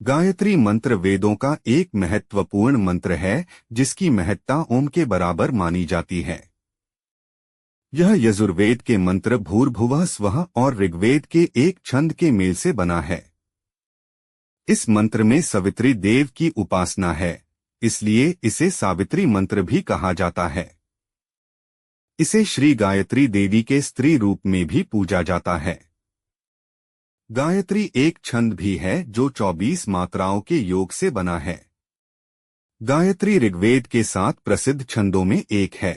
गायत्री मंत्र वेदों का एक महत्वपूर्ण मंत्र है जिसकी महत्ता ओम के बराबर मानी जाती है। यह यजुर्वेद के मंत्र भूर्भुवः स्वः और ऋग्वेद के एक छंद के मेल से बना है। इस मंत्र में सवित्री देव की उपासना है, इसलिए इसे सावित्री मंत्र भी कहा जाता है। इसे श्री गायत्री देवी के स्त्री रूप में भी पूजा जाता है। गायत्री एक छंद भी है जो 24 मात्राओं के योग से बना है। गायत्री ऋग्वेद के 7 प्रसिद्ध छंदों में एक है।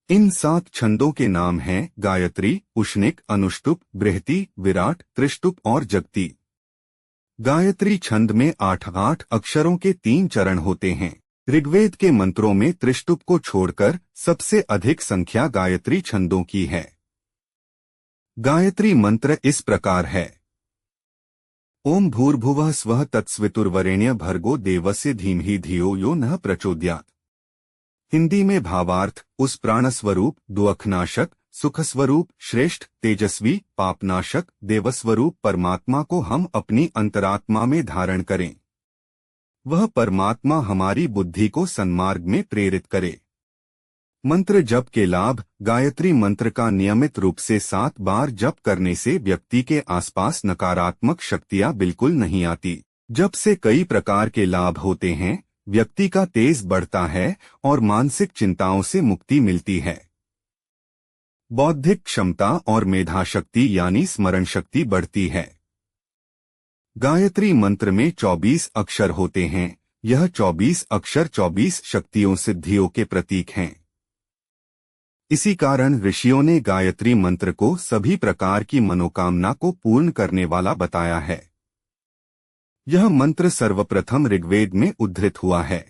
इन 7 छंदों के नाम हैं गायत्री, उष्णिक, अनुष्टुप, बृहति, विराट, त्रिष्टुप और जगति। गायत्री छंद में 8 अक्षरों के 3 चरण होते हैं। ऋग्वेद के मंत्रों में त्रिष्टुप को छोड़कर सबसे अधिक संख्या गायत्री छंदों की है। गायत्री मंत्र इस प्रकार है। ओम भूर्भुवः स्वः तत्सवितुर्वरेण्य भर्गो देवस्य धीमहि धियो यो नः प्रचोदयात्। हिंदी में भावार्थ, उस प्राणस्वरूप, दुःखनाशक, सुखस्वरूप, श्रेष्ठ, तेजस्वी, पापनाशक, देवस्वरूप परमात्मा को हम अपनी अंतरात्मा में धारण करें। वह परमात्मा हमारी बुद्धि को सन्मार्ग में प्रेरित करे। मंत्र जप के लाभ। गायत्री मंत्र का नियमित रूप से 7 बार जप करने से व्यक्ति के आसपास नकारात्मक शक्तियां बिल्कुल नहीं आती। जप से कई प्रकार के लाभ होते हैं। व्यक्ति का तेज बढ़ता है और मानसिक चिंताओं से मुक्ति मिलती है। बौद्धिक क्षमता और मेधा शक्ति यानी स्मरण शक्ति बढ़ती है। गायत्री मंत्र में 24 अक्षर होते हैं। यह 24 अक्षर 24 शक्तियों सिद्धियों के प्रतीक हैं। इसी कारण ऋषियों ने गायत्री मंत्र को सभी प्रकार की मनोकामना को पूर्ण करने वाला बताया है। यह मंत्र सर्वप्रथम ऋग्वेद में उद्धृत हुआ है।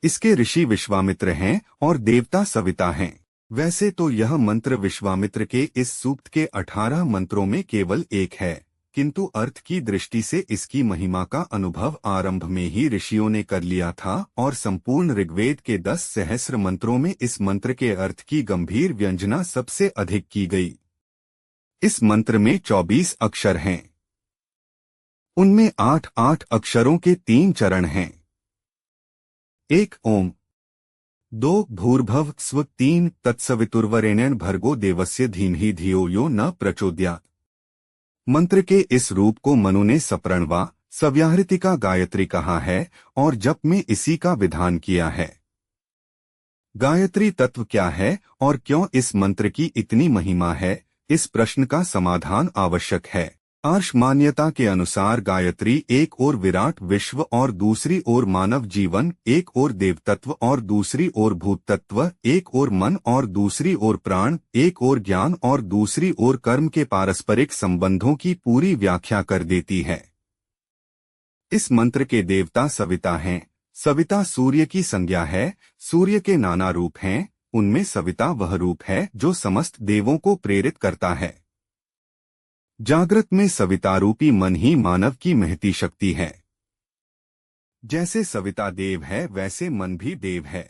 इसके ऋषि विश्वामित्र हैं और देवता सविता हैं। वैसे तो यह मंत्र विश्वामित्र के इस सूक्त के 18 मंत्रों में केवल एक है, किंतु अर्थ की दृष्टि से इसकी महिमा का अनुभव आरंभ में ही ऋषियों ने कर लिया था और संपूर्ण ऋग्वेद के 10 सहस्र मंत्रों में इस मंत्र के अर्थ की गंभीर व्यंजना सबसे अधिक की गई। इस मंत्र में 24 अक्षर हैं। उनमें 8 अक्षरों के 3 चरण हैं। 1 ओम, 2 भूर्भुवः स्व, 3 तत्सवितुर्वरेण्यं भर्गो देवस्य धीमहि धियो यो न प्रचोदयात्। मंत्र के इस रूप को मनु ने सप्रणवा सव्याहृतिका गायत्री कहा है और जप में इसी का विधान किया है। गायत्री तत्व क्या है और क्यों इस मंत्र की इतनी महिमा है, इस प्रश्न का समाधान आवश्यक है। आर्ष मान्यता के अनुसार गायत्री एक ओर विराट विश्व और दूसरी ओर मानव जीवन, एक ओर देव तत्व और दूसरी ओर भूत तत्व, एक ओर मन और दूसरी ओर प्राण, एक ओर ज्ञान और दूसरी ओर कर्म के पारस्परिक संबंधों की पूरी व्याख्या कर देती है। इस मंत्र के देवता सविता हैं। सविता सूर्य की संज्ञा है। सूर्य के नाना रूप हैं, उनमें सविता वह रूप है जो समस्त देवों को प्रेरित करता है। जागृत में सवितारूपी मन ही मानव की महती शक्ति है। जैसे सविता देव है वैसे मन भी देव है।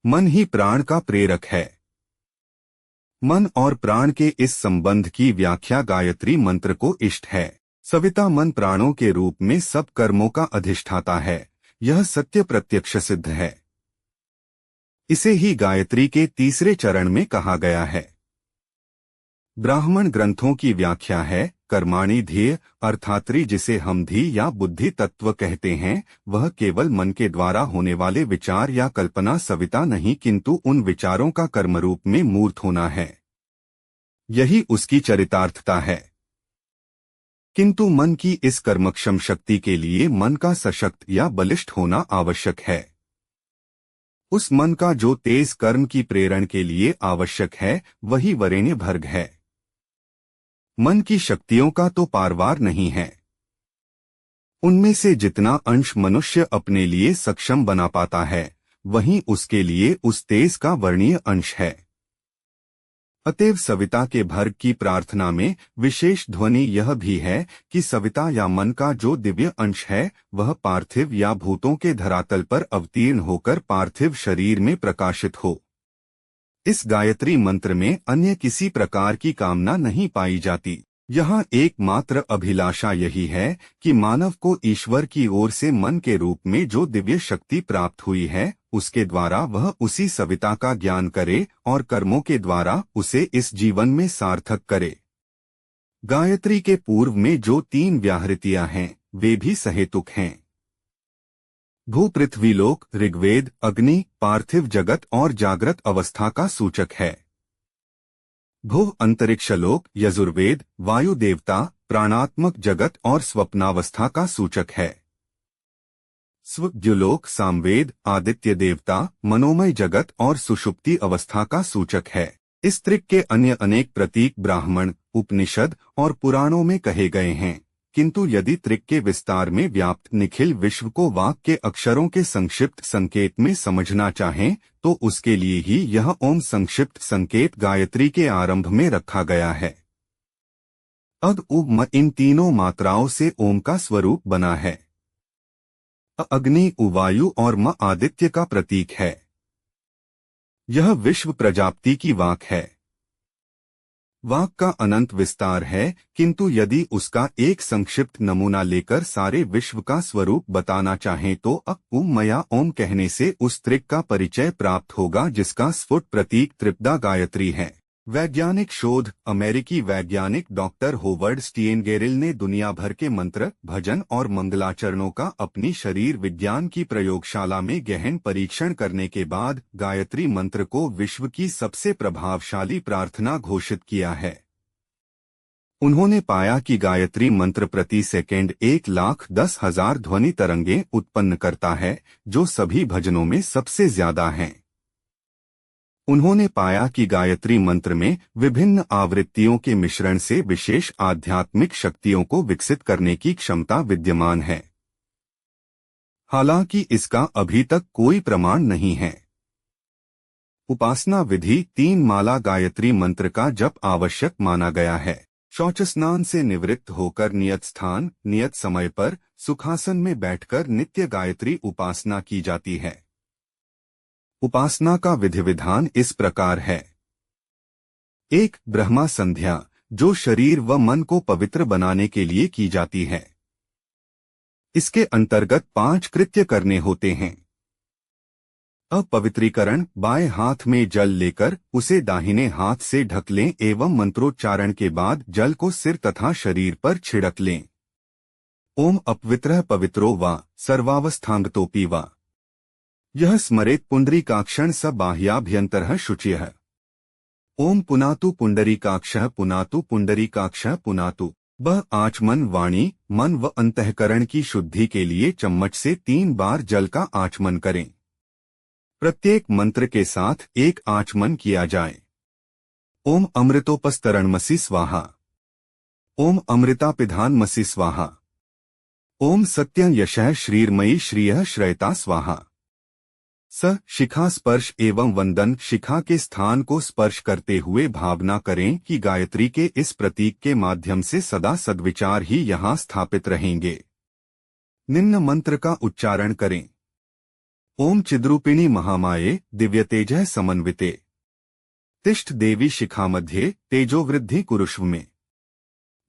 मन ही प्राण का प्रेरक है। मन और प्राण के इस संबंध की व्याख्या गायत्री मंत्र को इष्ट है। सविता मन प्राणों के रूप में सब कर्मों का अधिष्ठाता है। यह सत्य प्रत्यक्ष सिद्ध है। इसे ही गायत्री के तीसरे चरण में कहा गया है। ब्राह्मण ग्रंथों की व्याख्या है कर्माणि ध्येय, अर्थात्री जिसे हम धी या बुद्धि तत्व कहते हैं, वह केवल मन के द्वारा होने वाले विचार या कल्पना सविता नहीं किंतु उन विचारों का कर्मरूप में मूर्त होना है। यही उसकी चरितार्थता है। किंतु मन की इस कर्मक्षम शक्ति के लिए मन का सशक्त या बलिष्ठ होना आवश्यक है। उस मन का जो तेज कर्म की प्रेरण के लिए आवश्यक है वही वरेण्य भर्ग है। मन की शक्तियों का तो पारवार नहीं है। उनमें से जितना अंश मनुष्य अपने लिए सक्षम बना पाता है वहीं उसके लिए उस तेज का वर्णीय अंश है। अतएव सविता के भर्ग की प्रार्थना में विशेष ध्वनि यह भी है कि सविता या मन का जो दिव्य अंश है वह पार्थिव या भूतों के धरातल पर अवतीर्ण होकर पार्थिव शरीर में प्रकाशित हो। इस गायत्री मंत्र में अन्य किसी प्रकार की कामना नहीं पाई जाती। यहाँ एकमात्र अभिलाषा यही है कि मानव को ईश्वर की ओर से मन के रूप में जो दिव्य शक्ति प्राप्त हुई है उसके द्वारा वह उसी सविता का ज्ञान करे और कर्मों के द्वारा उसे इस जीवन में सार्थक करे। गायत्री के पूर्व में जो 3 व्याहृतियां हैं वे भी सहेतुक हैं। भू पृथ्वीलोक ऋग्वेद अग्नि पार्थिव जगत और जागृत अवस्था का सूचक है। भू अंतरिक्षलोक यजुर्वेद वायु देवता प्राणात्मक जगत और स्वप्नावस्था का सूचक है। स्व द्युलोक सामवेद आदित्य देवता मनोमय जगत और सुषुप्ति अवस्था का सूचक है। इस त्रिक के अन्य अनेक प्रतीक ब्राह्मण उपनिषद और पुराणों में कहे गए हैं, किंतु यदि त्रिक के विस्तार में व्याप्त निखिल विश्व को वाक् के अक्षरों के संक्षिप्त संकेत में समझना चाहें तो उसके लिए ही यह ओम संक्षिप्त संकेत गायत्री के आरंभ में रखा गया है। अद उ म इन तीनों मात्राओं से ओम का स्वरूप बना है। अग्नि उवायु और म आदित्य का प्रतीक है। यह विश्व प्रजापति की वाक है। वाक का अनंत विस्तार है, किंतु यदि उसका एक संक्षिप्त नमूना लेकर सारे विश्व का स्वरूप बताना चाहें तो उम मया ओम कहने से उस त्रिक का परिचय प्राप्त होगा जिसका स्फुट प्रतीक त्रिपदा गायत्री है। वैज्ञानिक शोध अमेरिकी वैज्ञानिक डॉक्टर होवर्ड स्टीनगेरिल ने दुनिया भर के मंत्र भजन और मंगलाचरणों का अपनी शरीर विज्ञान की प्रयोगशाला में गहन परीक्षण करने के बाद गायत्री मंत्र को विश्व की सबसे प्रभावशाली प्रार्थना घोषित किया है। उन्होंने पाया कि गायत्री मंत्र प्रति सेकंड 1,10,000 ध्वनि तरंगें उत्पन्न करता है, जो सभी भजनों में सबसे ज्यादा हैं। उन्होंने पाया कि गायत्री मंत्र में विभिन्न आवृत्तियों के मिश्रण से विशेष आध्यात्मिक शक्तियों को विकसित करने की क्षमता विद्यमान है। हालांकि इसका अभी तक कोई प्रमाण नहीं है। उपासना विधि 3 माला गायत्री मंत्र का जप आवश्यक माना गया है। शौच स्नान से निवृत्त होकर नियत स्थान नियत समय पर सुखासन में बैठकर नित्य गायत्री उपासना की जाती है। उपासना का विधि विधान इस प्रकार है। 1. ब्रह्मा संध्या, जो शरीर व मन को पवित्र बनाने के लिए की जाती है। इसके अंतर्गत 5 कृत्य करने होते हैं। अपवित्रीकरण, बाएं हाथ में जल लेकर उसे दाहिने हाथ से ढक लें एवं मंत्रोच्चारण के बाद जल को सिर तथा शरीर पर छिड़क लें। ओम अपवित्रः पवित्रो वा सर्वावस्थांगतोऽपि वा। यह स्मरेत पुंडरीकाक्षं स बाह्याभ्यन्तरः शुचिः। ओम पुनातु पुंडरीकाक्षः पुनातु पुंडरीकाक्षः पुनातु। वह आचमन वाणी मन व अंतःकरण की शुद्धि के लिए चम्मच से 3 बार जल का आचमन करें। प्रत्येक मंत्र के साथ एक आचमन किया जाए। ओम अमृतोपस्तरणमसि स्वाहा। ओम अमृतापिधानमसि स्वाहा। ओम सत्यं यशः श्रीर्मयी श्रियः श्रयता स्वाहा। स शिखा स्पर्श एवं वंदन, शिखा के स्थान को स्पर्श करते हुए भावना करें कि गायत्री के इस प्रतीक के माध्यम से सदा सद्विचार ही यहाँ स्थापित रहेंगे। निम्न मंत्र का उच्चारण करें। ओम चिद्रूपिणी महामाये दिव्यतेजः समन्विते तिष्ठ देवी शिखा मध्य तेजोवृद्धि कुरुष्व में।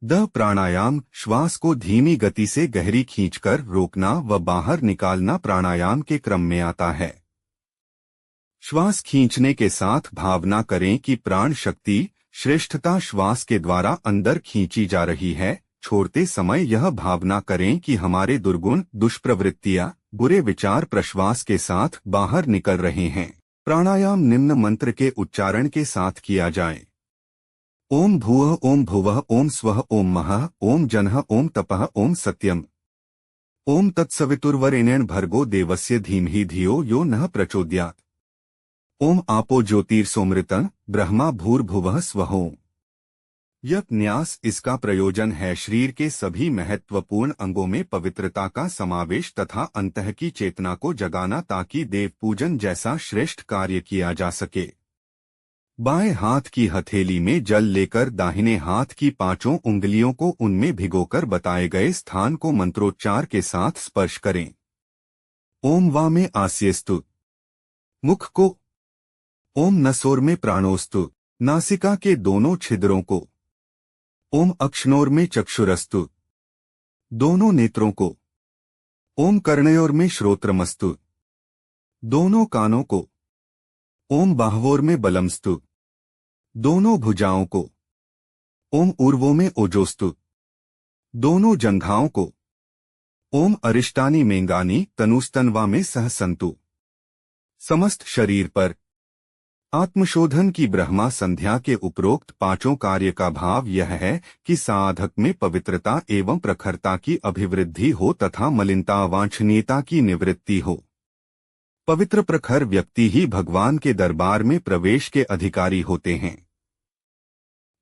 द प्राणायाम, श्वास को धीमी गति से गहरी खींचकर रोकना व बाहर निकालना प्राणायाम के क्रम में आता है। श्वास खींचने के साथ भावना करें कि प्राण शक्ति श्रेष्ठता श्वास के द्वारा अंदर खींची जा रही है। छोड़ते समय यह भावना करें कि हमारे दुर्गुण दुष्प्रवृत्तियां बुरे विचार प्रश्वास के साथ बाहर निकल रहे हैं। प्राणायाम निम्न मंत्र के उच्चारण के साथ किया जाए। ओम भूः ओम भुवः ओम स्वः ओम महः ओम जनः ओम तपः ओम सत्यम्। ओम तत्सवितुर्वरेण्यं भर्गो देवस्य धीमहि धियो यो नः प्रचोदयात्। ओम आपो ज्योतिर्सोमृतं ब्रह्मा भूर्भुवः स्वः। यह न्यास इसका प्रयोजन है शरीर के सभी महत्वपूर्ण अंगों में पवित्रता का समावेश तथा अंतः की चेतना को जगाना, ताकि देव पूजन जैसा श्रेष्ठ कार्य किया जा सके। बाएं हाथ की हथेली में जल लेकर दाहिने हाथ की 5 उंगलियों को उनमें भिगोकर बताए गए स्थान को मंत्रोच्चार के साथ स्पर्श करें। ओम वा में आस्यस्तु, मुख को। ओम नसोर में प्राणोस्तु, नासिका के दोनों छिद्रों को। ओम अक्षनोर में चक्षुरस्तु, दोनों नेत्रों को। ओम कर्णयोर में श्रोत्रमस्तु, दोनों कानों को। ओम बाह्वोर में बलमस्तु, दोनों भुजाओं को। ओम ऊर्वों में ओजोस्तु, दोनों जंघाओं को। ओम अरिष्टानी मेंगानी तनुस्तनवा में सहसंतु, समस्त शरीर पर। आत्मशोधन की ब्रह्मा संध्या के उपरोक्त पांचों कार्य का भाव यह है कि साधक में पवित्रता एवं प्रखरता की अभिवृद्धि हो तथा मलिनता वांछनीयता की निवृत्ति हो। पवित्र प्रखर व्यक्ति ही भगवान के दरबार में प्रवेश के अधिकारी होते हैं।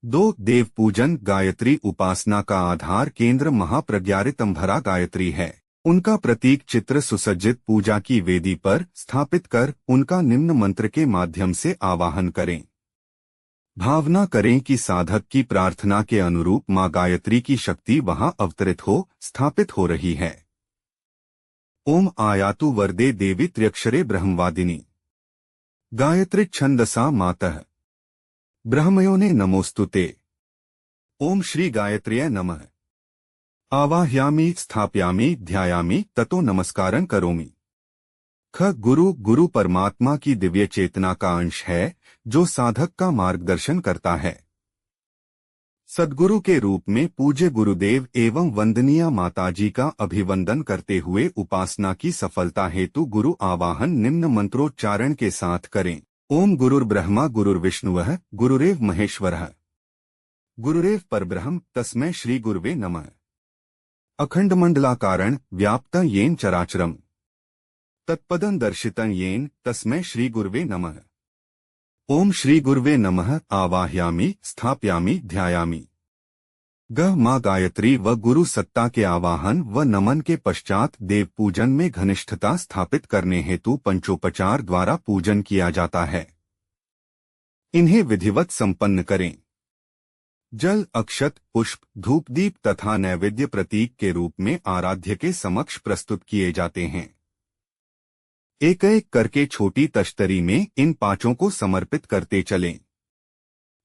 2. देव पूजन। गायत्री उपासना का आधार केंद्र महाप्रज्ञारितंभरा गायत्री है। उनका प्रतीक चित्र सुसज्जित पूजा की वेदी पर स्थापित कर उनका निम्न मंत्र के माध्यम से आवाहन करें। भावना करें कि साधक की प्रार्थना के अनुरूप मां गायत्री की शक्ति वहां अवतरित हो, स्थापित हो रही है। ओम आयातु वरदे देवी त्र्यक्षरे ब्रह्मवादिनी। गायत्री छंदसा मातः ब्रह्मयोने नमोस्तुते। ओम श्री गायत्र्यै नमः। आवाह्यामि स्थापयामि ध्यायामि ततो नमस्कारं करोमि। ख गुरु परमात्मा की दिव्य चेतना का अंश है जो साधक का मार्गदर्शन करता है। सद्गुरु के रूप में पूज्य गुरुदेव एवं वंदनीय माताजी का अभिवंदन करते हुए उपासना की सफलता हेतु गुरु आवाहन निम्न मंत्रोच्चारण के साथ करें। ओम गुरुर्ब्रह्मा गुरुर्विष्णुः गुरुरेव महेश्वरः गुरुरेव परब्रह्म तस्मै श्री गुरुवे नमः। अखंडमंडलाकारं व्याप्तं येन चराचरम् तत्पदं दर्शितं येन तस्मै श्री गुरुवे नमः। ओम श्री गुरुवे नमः। आवाह्यामि स्थापयामि ध्यायामि। गह मां गायत्री व गुरु सत्ता के आवाहन व नमन के पश्चात देव पूजन में घनिष्ठता स्थापित करने हेतु पंचोपचार द्वारा पूजन किया जाता है। इन्हें विधिवत संपन्न करें। जल, अक्षत, पुष्प, धूपदीप तथा नैवेद्य प्रतीक के रूप में आराध्य के समक्ष प्रस्तुत किए जाते हैं। एक एक करके छोटी तश्तरी में इन पांचों को समर्पित करते चलें।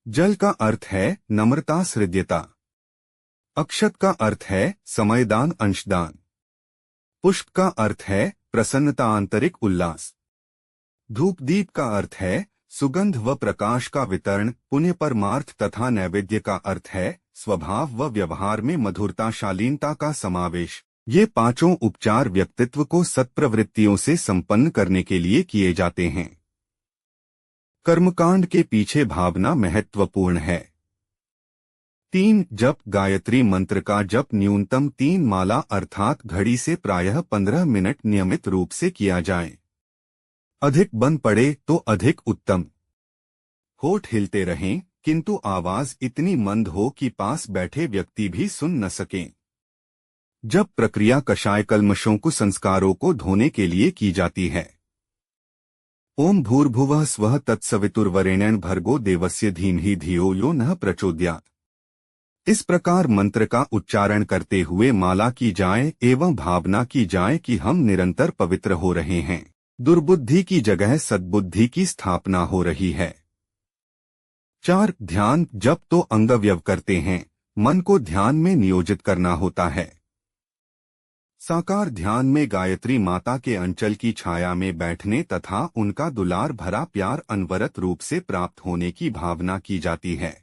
जल का अर्थ है नम्रता, हृदयता। अक्षत का अर्थ है समयदान, अंशदान। पुष्प का अर्थ है प्रसन्नता, आंतरिक उल्लास। धूपदीप का अर्थ है सुगंध व प्रकाश का वितरण, पुण्य, परमार्थ तथा नैवेद्य का अर्थ है स्वभाव व व्यवहार में मधुरता, शालीनता का समावेश। ये पांचों उपचार व्यक्तित्व को सत्प्रवृत्तियों से संपन्न करने के लिए किए जाते हैं। कर्मकांड के पीछे भावना महत्वपूर्ण है। 3. जप। गायत्री मंत्र का जप न्यूनतम 3 माला अर्थात घड़ी से प्रायः 15 मिनट नियमित रूप से किया जाए। अधिक बन पड़े तो अधिक उत्तम। होठ हिलते रहें किंतु आवाज इतनी मंद हो कि पास बैठे व्यक्ति भी सुन न सकें। जब प्रक्रिया कषाय कल्मषों को संस्कारों को धोने के लिए की जाती है। ओम भूर्भुवः स्वः तत्सवितुर्वरेण्यं भर्गो देवस्य धीमहि धियो यो नः प्रचोदयात्। इस प्रकार मंत्र का उच्चारण करते हुए माला की जाए एवं भावना की जाए कि हम निरंतर पवित्र हो रहे हैं। दुर्बुद्धि की जगह सद्बुद्धि की स्थापना हो रही है। 4. ध्यान। जब तो अंगव्यव करते हैं, मन को ध्यान में नियोजित करना होता है। साकार ध्यान में गायत्री माता के अंचल की छाया में बैठने तथा उनका दुलार भरा प्यार अनवरत रूप से प्राप्त होने की भावना की जाती है।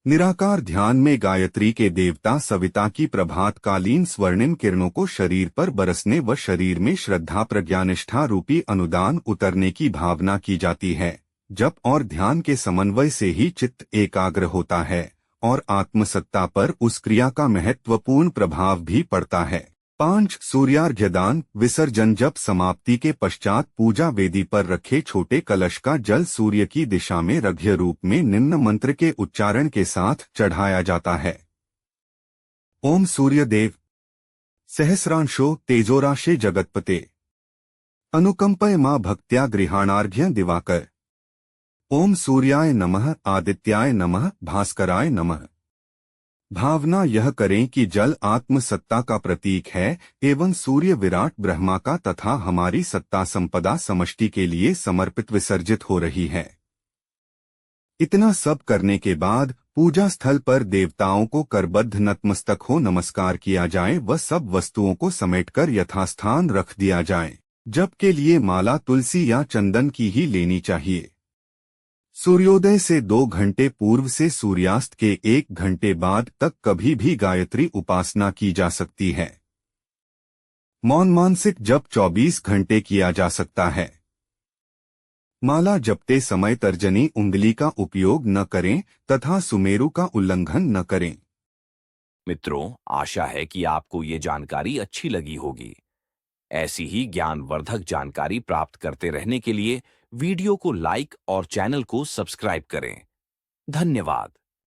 निराकार ध्यान में गायत्री के देवता सविता की प्रभातकालीन स्वर्णिम किरणों को शरीर पर बरसने व शरीर में श्रद्धा प्रज्ञानिष्ठा रूपी अनुदान उतरने की भावना की जाती है। जप और ध्यान के समन्वय से ही चित्त एकाग्र होता है और आत्मसत्ता पर उस क्रिया का महत्वपूर्ण प्रभाव भी पड़ता है। 5. सूर्यार्घ्यदान विसर्जन। जप समाप्ति के पश्चात पूजा वेदी पर रखे छोटे कलश का जल सूर्य की दिशा में अर्घ्य रूप में निम्न मंत्र के उच्चारण के साथ चढ़ाया जाता है। ओम सूर्यदेव सहस्रांशो तेजोराशे जगतपते अनुकंपय मां भक्त्या गृहाणार्घ्य दिवाकर। ओम सूर्याय नमः, आदित्याय नमः, भास्कराय नमः। भावना यह करें कि जल आत्मसत्ता का प्रतीक है एवं सूर्य विराट ब्रह्मा का तथा हमारी सत्ता संपदा समष्टि के लिए समर्पित विसर्जित हो रही है। इतना सब करने के बाद पूजा स्थल पर देवताओं को करबद्ध नतमस्तक हो नमस्कार किया जाए व सब वस्तुओं को समेटकर यथास्थान रख दिया जाए। जप के लिए माला तुलसी या चंदन की ही लेनी चाहिए। सूर्योदय से 2 घंटे पूर्व से सूर्यास्त के 1 घंटे बाद तक कभी भी गायत्री उपासना की जा सकती है। मौन मानसिक जप 24 घंटे किया जा सकता है। माला जपते समय तर्जनी उंगली का उपयोग न करें तथा सुमेरु का उल्लंघन न करें। मित्रों, आशा है कि आपको ये जानकारी अच्छी लगी होगी। ऐसी ही ज्ञानवर्धक जानकारी प्राप्त करते रहने के लिए वीडियो को लाइक और चैनल को सब्सक्राइब करें। धन्यवाद।